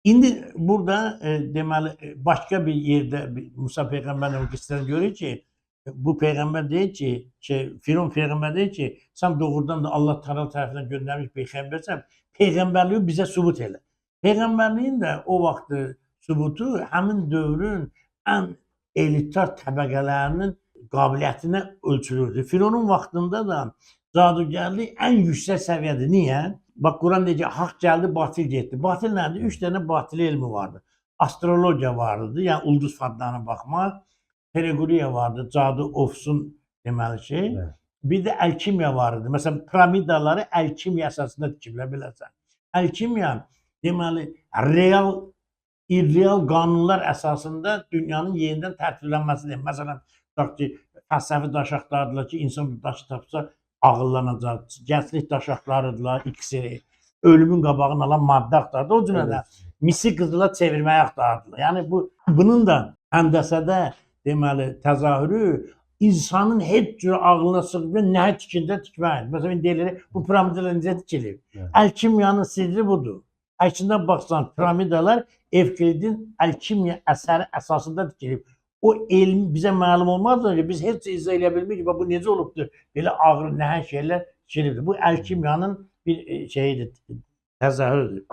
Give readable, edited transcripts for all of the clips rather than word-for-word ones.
İndi burada deməli başqa bir yerdə Musa peyğəmbərlə qissəni görür ki, bu peyğəmbər deyir ki, Firon peyğəmbər deyir ki, sən doğrudan da Allah Təala tərəfindən göndərilmiş peyğəmbərsən, peyğəmbərliyi bizə sübut elə. Peyğəmbərliyin də o vaxtı sübutu həmin dövrün ən elitar təbəqələrinin qabiliyyətinə ölçülürdü. Fironun vaxtında da cadugərlik ən yüksək səviyyədir. Niyə? Bax, Quran deyir ki, haqq gəldi, batil getdi. Batil nədir? 3 dənə batil elmi vardı. Astrologiya vardı, yəni ulduz fadlarına baxmaq. Periquriya vardı, cadu, ofsun deməli şey. Evet. Bir də əlkimiya vardı. Məsələn, piramidaları əlkimiya əsasında tikiblər, bilərsən. Əlkimiya deməli real, irreal qanunlar əsasında dünyanın yenidən tərtiblənməsidir. Məsələn, tutaq ki, fəlsəfi daş axtardılar ki, insan bu daşı tapsa ağıllanacaq. Gənclik daş axtarırdılar, iksiri. Ölümün qabağını alan maddə axtardı. O cümlədə misi qızıla çevirməyi axtardılar. Yəni bunun da həndəsədə deməli təzahürü insanın heç cür ağlına sığmayan nəhət tikində tikməkdir. Məsələn, deyilir, bu piramidalar necə tikilir? Əlkimiyanın sirri budur. Əksinə baxsan, piramidalar Evklidin əlkimiya əsəri əsasında tikilib. O elm bizə məlum olmazdır ki, biz heç izah edə bilmirik ki, bu necə olubdur, belə ağır, nəhəng şeylər tikilibdir. Bu əlkimiyanın bir şeyidir, təzahürüdür.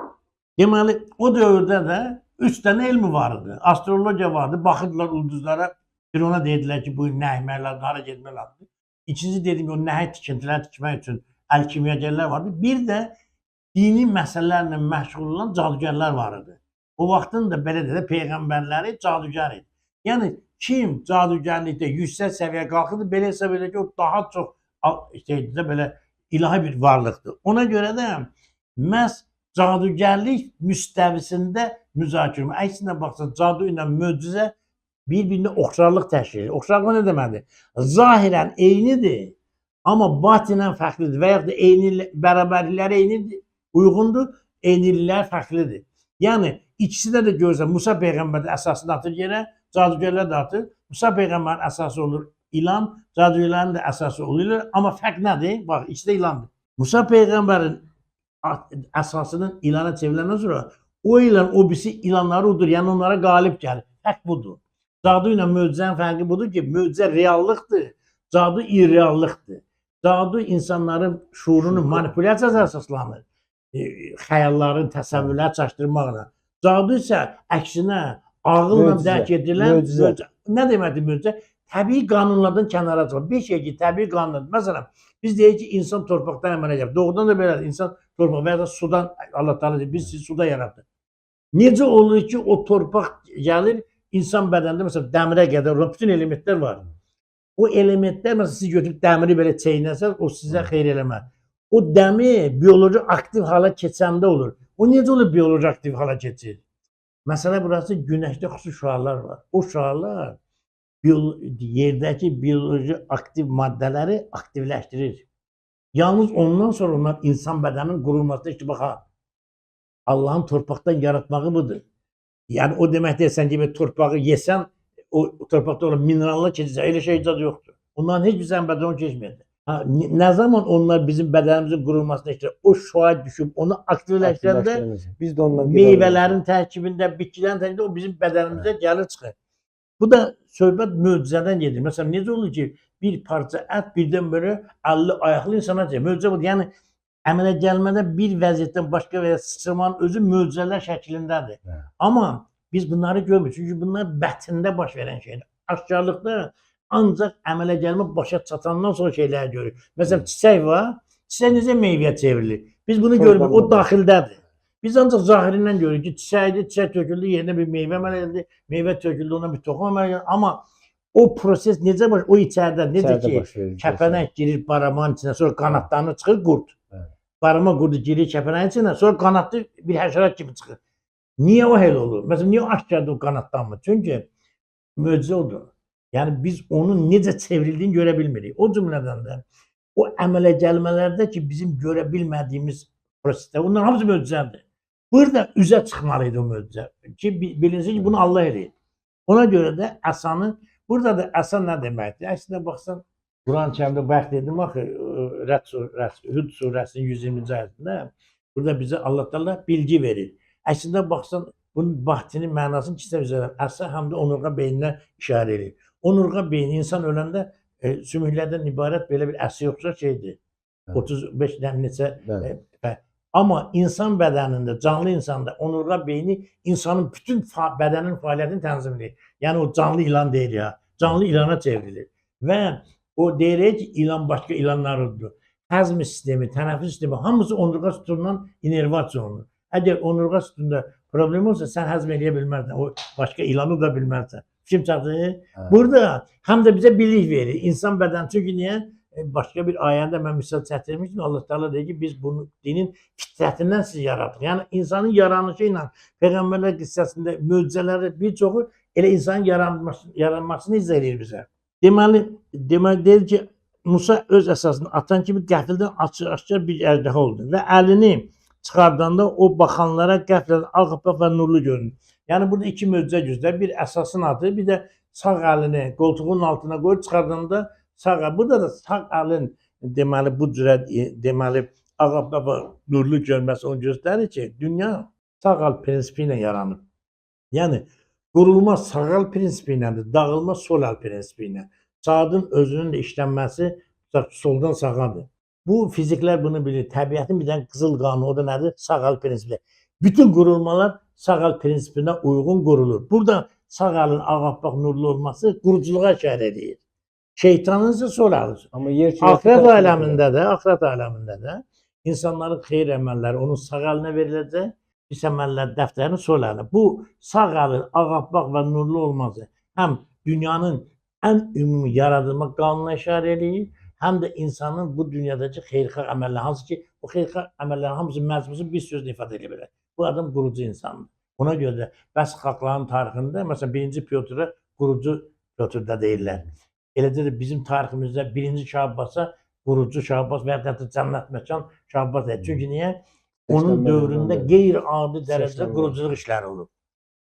Deməli, o dövrdə də 3 dənə elmi vardı. Astrologiya vardı, baxırdılar ulduzlara, bir ona dedilər ki, bu nəhməklər, hara getmək lazımdır. İkinci dedim ki, o nəhəng tikintilər tikmək üçün əlkimiyagərlər vardı. Bir də dini məsələlərlə məşğul olan cadugərlər vardı. O vaxtın da belə də peyğəmbərləri cadugər idi. Yəni kim cadugərlikdə yüksək səviyyə qalxırdı, belə hesab edir ki, o daha çox şeydə belə ilahi bir varlıqdır. Ona görə də məhz cadugərlik müstəvisində müzakirə. Əksinə baxsan, cadu ilə möcüzə bir-birinə oxşarlıq təşkil edir. Oxşarlıq nə deməkdir? Zahirən eynidir, amma batinən fərqlidir və yaxud da bərabərlikləri eynidir, uyğundur, eyniliklər fərqlidir. Yəni ikisində də görürsən, Musa peyğəmbər də əsasını atır yerə, cadugərlər də atır. Musa peyğəmbərin əsası olur ilan, cadugərlərin də əsası olur. Amma fərq nədir? Bax, ikisi də ilandır. Musa peyğəmbərin əsasının ilana çevriləndən sonra o ilan o birisi ilanları udur, yəni onlara qalib gəlir. Fərq budur. Cadu ilə möcüzənin fərqi budur ki, möcüzə reallıqdır, cadu irreallıqdır. Cadu insanların şuurunu manipulyasiyaya əsaslanır, xəyalların, təsəvvürləri çaşdırmaqla. Cadu isə əksinə ağılla dərk edilən möcüzə. Nə deməkdir möcüzə? Təbii qanunlardan kənara çıxır. Bir şey ki, təbii qanunlar. Məsələn, biz deyək ki, insan torpaqdan əmələ gəlir. Doğrudan da belədir. İnsan torpaq və ya da sudan, Allah Teala deyir, biz sizi suda yaratdıq. Necə olur ki, o torpaq gəlir, insan bədənində məsələn dəmirə qədər olan bütün elementlər var. O elementlər məsələn siz götürüb dəmiri belə çeynəsəz, o sizə xeyir eləməz. O dəmir bioloji aktiv hala keçəndə olur. O necə olur bioloji aktiv hala keçir? Məsələ burası, günəşdə xüsusi şüalar var. O şüalar yerdəki bioloji aktiv maddələri aktivləşdirir. Yalnız ondan sonra onlar insan bədəninin qurulmasına ki, baxa, Allahın torpaqdan yaratmağı budur. Yəni o demək deyilsən ki, torpağı yesən, o torpaqda olan minerallar keçəcək, elə şey icad yoxdur. Onların heç bir sənin bədənin keçməyəcək. Nə zaman onlar bizim bədənimizin qurulmasına işləyir, o şüa düşüb, onu aktivləşdirəndə meyvələrin tərkibində, bitkilərin tərkibində o bizim bədənimizə gəlir çıxır. Bu da söhbət möcüzədən gedir. Məsələn, necə olur ki, bir parça ət birdən belə 50 ayaqlı insana deyir. Möcüzə budur. Yəni, əmələ gəlmədə bir vəziyyətdən başqa və ya sıçramanın özü möcüzələr şəklindədir. Amma biz bunları görmürük. Çünki bunlar bətində baş verən şeydir. Aşkarlıqda ancaq əmələ gəlmə başa çatandan sonra şeyləri görürük. Məsələn, çiçək var. Çiçək necə meyvəyə çevrilir? Biz bunu görmürük. O daxildədir. Biz ancaq zahirindən görürük ki, çiçəkdir, çiçək töküldü, yerinə bir meyvə əmələ gəldi, meyvə töküldü, ona bir toxum əmələ gəldi. Amma o proses necə baş, o içəridə, necə ki, kəpənək girir baramanın içinə, sonra qanatlarını çıxır qurd. Barama qurdu girir kəpənəyin içinə, sonra qanatlı bir həşərat kimi çıxır. Niyə o elə olur? Məsələn, niyə aşkardır o qanatlanmır? Çünki möcüzə odur. Yəni, biz onun necə çevrildiyini görə bilmirik. O cümlədən də o əmələ gəlmələrdə ki, bizim görə bilmədiyimiz prosesdə, onların hamısı möcüzədir. Burada üzə çıxmalıydı o möcüzə ki, bilinsin ki, bunu Allah eləyir. Ona görə də əsanı, burada da əsan nə deməkdir? Əslində baxsan, Quran-ı Kərimdə bayaq dedim, axı, Hud surəsinin 120-ci ayəsində burada bizə Allah Teala bilgi verir. Əslində baxsan, bunun vahdinin mənasını ikisi üzrə əsas həm də onurğa beyninə işarə edir. Onurğa beyni insan öləndə sümüklərdən ibarət belə bir əsli yoxsa şeydir. 35'dən neçə amma insan bədənində, canlı insanda onurğa beyni insanın bütün bədənin fəaliyyətini tənzimləyir. Yəni o canlı ilan deyil ya. Canlı ilana çevrilir. Və o deyir ki, ilan başqa ilanlardır. Həzm sistemi, tənəffüs sistemi hamısı onurğa sütunundan inervasiya olunur. Əgər onurğa sütununda problem olsa sən həzm edə bilməzsən. O başqa ilanı da bilməzsən. Kim çatır? Burada həm də bizə bilik verir. İnsan bədəni çünki niyə? Başqa bir ayəndə mən misal çəkdirmişdim. Allah Teala deyir ki, biz bunu dinin fitrətindən sizi yaratdıq. Yəni insanın yaranışı ilə Peyğəmbərlər qissəsində möcüzələri bir çoxu elə insanın yaranmasını izah edir bizə. Deməli deyir ki, Musa öz əsasını atan kimi qəfildən açıq-aşkar bir əjdaha oldu və əlini çıxardanda o baxanlara qəfildən ağappaq və nurlu görünür. Yəni burada iki möcüzə gözlər. Bir əsasın adı, bir də sağ əlini qoltuğunun altına qoyub çıxardanda sağ əl. Burada da sağ əlin deməli bu cürə deməli ağappaq və nurlu görməsi onu göstərir ki, dünya sağ əl prinsipi ilə yaranıb. Yəni qurulma sağ əl prinsipi ilədir, dağılma sol əl prinsipi ilə. Saatın özünün də işlənməsi soldan sağadır. Bu fiziklər bunu bilir. Təbiətin bir dənə qızıl qanunu, o da nədir? Sağ əl prinsipi. Bütün qurulmalar sağ əl prinsipinə uyğun qurulur. Burada sağ əlin ağappaq nurlu olması quruculuğa işarə edir. Şeytanın isə sol əlidir. Amma axirət aləmində də insanların xeyir əməlləri onun sağ əlinə veriləcək, pis əməllər dəftərinin sol əlinə. Bu sağ əlin ağappaq və nurlu olması həm dünyanın ən ümumi yaradılma qanununa işarə edir, həm də insanın bu dünyadakı xeyirxah əməlləri, hansı ki, o xeyirxah əməllərin hamısı məcmusu bir sözlə ifadə edə bilər. Bu adam qurucu insandır. Ona görə də bəs xalqların tarixində, məsələn, 1-ci Pyotra qurucu Pyotr da deyirlər. Eləcə də bizim tariximizdə 1-ci Şah Abbasa qurucu Şah Abbas və hətta cənnət məkan Şah Abbas deyir. Çünki niyə? Onun dövründə qeyri-adi dərəcədə quruculuq işləri olur.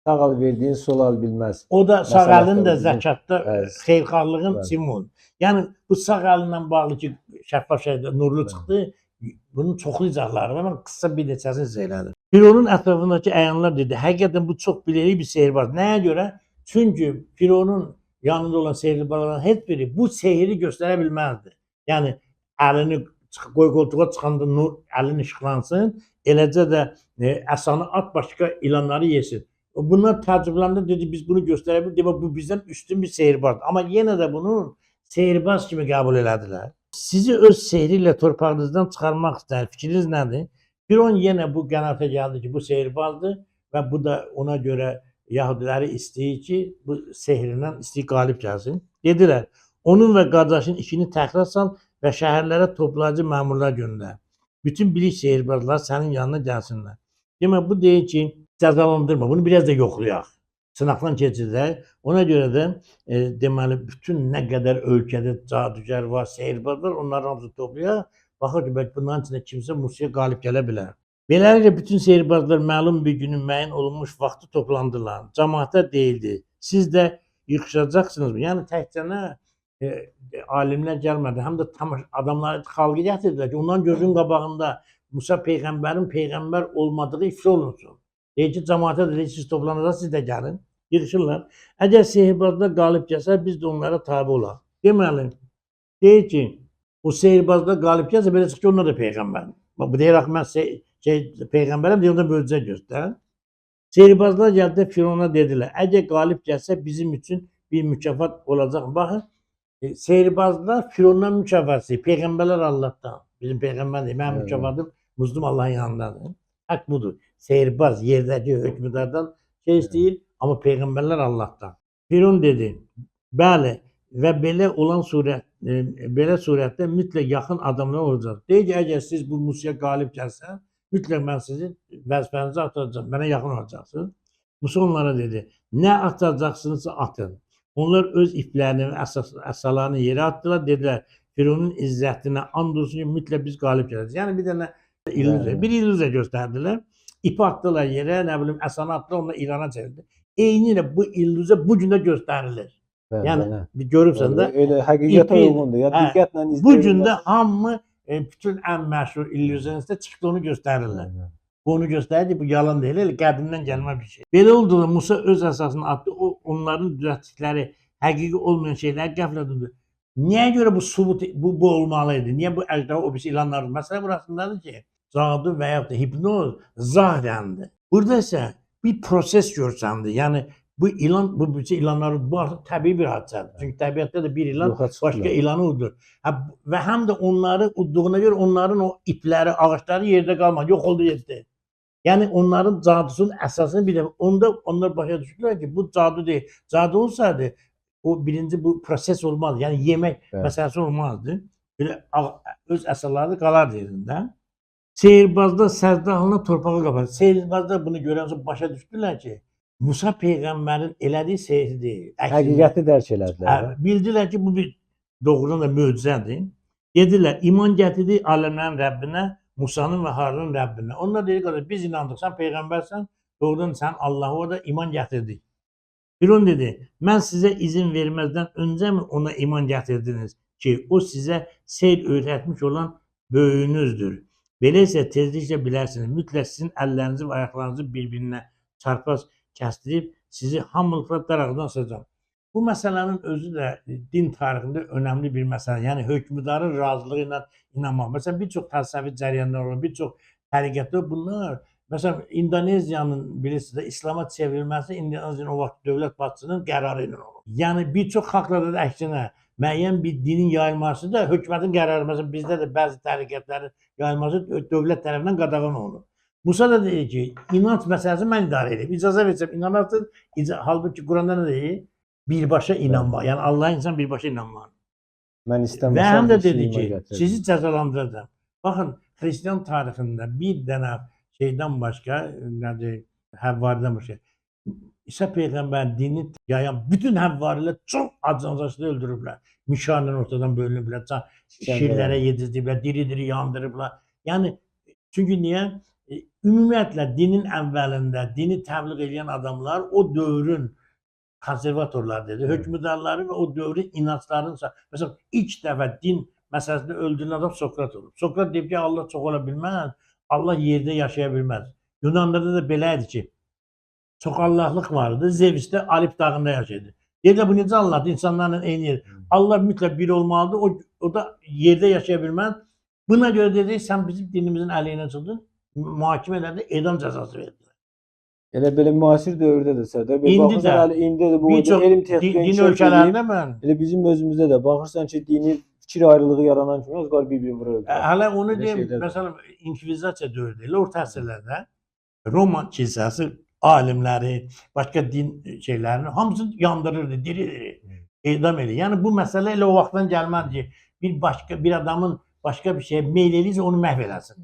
Sağ əl verdiyin sol əl bilməz. O da sağ əlin də zəkatda xeyirxahlığın simvolu. Yəni bu sağ əlinlə bağlı ki, şəffaf şeydə nurlu çıxdı, bunun çoxlu izahları var. Mən qısa bir neçəsini sizə elədim. Fironun ətrafındakı əyanlar dedi, həqiqətən bu çox bilikli bir sehirbaz. Nəyə görə? Çünki Fironun yanında olan sehirbazların heç biri bu sehiri göstərə bilməzdi. Yəni əlini qoy qoltuğa çıxanda nur əlin işıqlansın, eləcə də əsanı at başqa ilanları yesin. Bunlar təcrübələrində dedi, biz bunu göstərə bildik, bu bizdən üstün bir sehirbazdır. Amma yenə də bunu sehirbaz kimi qəbul elədilər. Sizi öz sehri ilə torpağınızdan çıxarmaq istəyir. Fikriniz nədir? Firon yenə bu qənaətə gəldi ki, bu sehirbazdır və bu da ona görə Yahudiləri istəyir ki, bu sehrindən istəyir qalib gəlsin. Dedilər, onun və qardaşın işini təkrar sal və şəhərlərə toplayıcı məmurlar göndər. Bütün bilik sehirbazlar sənin yanına gəlsinlər. Demək, bu deyir ki, cəzalandırma, bunu biraz da yoxlayaq. Sınaqdan keçirək. Ona görə də deməli, bütün nə qədər ölkədə cadügər var, sehirbaz var, onların hamısını toplayaq. Baxır ki, bəlkə bunların içində kimsə Musaya qalib gələ bilər. Beləliklə, bütün sehirbazlar məlum bir günün müəyyən olunmuş vaxtı toplandılar. Cəmaata deyildi. Siz də yığışacaqsınızmı? Yəni, təkcə alimlər gəlmədi, həm də adamları xalqı gətirdilər ki, onların gözünün qabağında Musa Peyğəmbərin Peyğəmbər olmadığı ifşa olunsun. Deyir ki, cəmaata deyir, siz toplanacaq, siz də gəlin. Yığışırlar. Əgər sehirbazlar qalib gəlsə, biz də onlara tabi olaq. Deməli, deyir ki, o sehirbazlar qalib gəlsə, belə çıxır ki, onlar da Peyğəmbərdir. Bu deyir, mən Peyğəmbərəm, deyir, onda möcüzə göstər. Sehirbazlar gəldi, Firona dedilər, əgər qalib gəlsə, bizim üçün bir mükafat olacaq. Baxın, sehirbazlar Firondan mükafat istəyir. Peyğəmbərlər Allahdan. Bizim Peyğəmbər deyir, mənim mükafatım Müslüm Allahın yanındadır. Haqq budur. Sehirbaz yerdəki hökmdardan şey istəyir, amma Peyğəmbərlər Allahdan. Firon dedi, bəli və belə olan belə surətdə mütləq yaxın adamlar olacaq. Deyir ki, əgər siz bu Musaya qalib gəlsə, mütləq mən sizin vəzifənizi atacağım, mənə yaxın olacaqsınız. Musa onlara dedi, nə atacaqsınızsa atın. Onlar öz iplərini və əsalarını yerə atdılar, dedilər, Fironun izzətinə and olsun ki, mütləq biz qalib gələcəyik. Yəni bir dənə bir illüziya göstərdilər. İpi atdılar yerə, nə bilim, əsanı atdılar, onlar İrana çevirdi. Eyni ilə bu illüziya bu gün də göstərilir. Yəni, görürsən də, elə həqiqətə uyğundur, ya diqqətlə izləyirlər. Bu gün də hamı bütün ən məşhur illüziyonistdə çıxdı onu göstərirlər. Bu onu göstərir ki, bu yalan deyil, elə qədimdən gəlmə bir şey. Belə olduğunda Musa öz əsasını atdı, o onların düzəltdikləri həqiqi olmayan şeyləri qəflətində. Niyə görə bu subut bu olmalıydı? Niyə bu əcdaha o birisi ilanlar? Məsələ burasındadır ki, cadu və yaxud da hipnoz zahirəndir. Burada isə bir proses görsəndi. Yəni bu ilan, bu birisi ilanlar bu artıq təbii bir hadisədir. Çünki təbiətdə də bir ilan başqa ilanı udur. Və həm də onları udduğuna görə onların o ipləri, ağacları yerdə qalmadı, yox oldu getdi. Yəni onların cadusunun əsasını bir də onlar başa düşdülər ki, bu cadu deyil. Cadu olsaydı o birinci bu proses olmazdı. Yəni yemək məsələsi olmazdı. Belə öz əsasları qalardı yerində. Seyirbazda səcdə halına torpağa qapanır. Seyirbazda bunu görəndə başa düşdülər ki, Musa peyğəmbərin elədiyi sehir deyil. Həqiqəti dərk elədilər. Bildilər ki, bu bir doğrudan da möcüzədir. Dedilər, iman gətirdi aləmlərin Rəbbinə, Musanın və Harunun Rəbbinə. Onlar dedi ki, biz inandıq, sən peyğəmbərsən, doğrudan sən Allah'a orada iman gətirdik. Firon dedi, mən sizə izin verməzdən öncə mi ona iman gətirdiniz ki, o sizə seyr öyrətmiş olan böyüyünüzdür. Belə isə tezliklə bilərsiniz, mütləq sizin əllərinizi və ayaqlarınızı bir-birinə çarpaz kəsdirib sizi hamılıqla daraqdan asacağam. Bu məsələnin özü də din tarixində önəmli bir məsələ. Yəni hökmdarın razılığı ilə inanmaq. Məsələn, bir çox təsəvvüf cərəyanları olur, bir çox hərəkətlər bunlar. Məsələn, İndoneziyanın bilirsiniz, İslama çevrilməsi İndoneziyanın o vaxt dövlət başçısının qərarı ilə olur. Yəni bir çox xalqlarda da əksinə müəyyən bir dinin yayılması da hökumətin qərarı. Məsələn, bizdə də bəzi tərəqqətlərin yayılması dövlət tərəfindən qadağan olunur. Musa da deyir ki, inanc məsələsi mən idarə edeyim. İcazə versəm inanarsın. Halbuki Quranda nə deyir? Birbaşa inanmaq. Yəni Allah insan birbaşa inanmaq. Mən istəmirəm. Və həm də dedi ki, sizi cəzalandıracağam. Baxın, Xristian tarixində bir dənə şeydən başqa, nədir, həvvaridən başqa, İsa Peyğəmbər dini yayan bütün həvvarilər çox acınacaqlı öldürüblər. Mişarla ortadan bölünüblər, şirlərə yedirdiblər, diri-diri yandırıblar. Yəni, çünki niyə? Ümumiyyətlə, dinin əvvəlində dini təbliğ edən adamlar o dövrün konservatorlar dedi, hökmdarları və o dövrün inanclarının, məsələn, ilk dəfə din məsələsində öldürülən adam Sokrat olur. Sokrat deyib ki, Allah çox ola bilməz, Allah yerdə yaşaya bilməz. Yunanlarda da belə idi ki, çox Allahlıq vardı, Zevisdə Alp dağında yaşaydı. Deyirlər, bu necə Allahdır, insanlarla eyni yer. Allah mütləq bir olmalıdır, o da yerdə yaşaya bilməz. Buna görə dedik, sən bizim dinimizin əleyhinə çıxdın, mühakimələrdə edam cəzası verdilər. Elə belə müasir dövrdə də sədə. İndi də bu elm texnika din ölkələrində mən. Elə bizim özümüzdə də baxırsan ki, dini fikir ayrılığı yaranan kimi az bir-birini vurur. Hələ onu deyim, məsələn, inkvizasiya dövrü ilə orta əsrlərdə Roma kilsəsi alimləri, başqa din şeylərini hamısını yandırırdı, diri-diri edam edir. Yəni bu məsələ elə o vaxtdan gəlmədi ki, bir adamın başqa bir şeyə meyl eləyirsə onu məhv eləsin.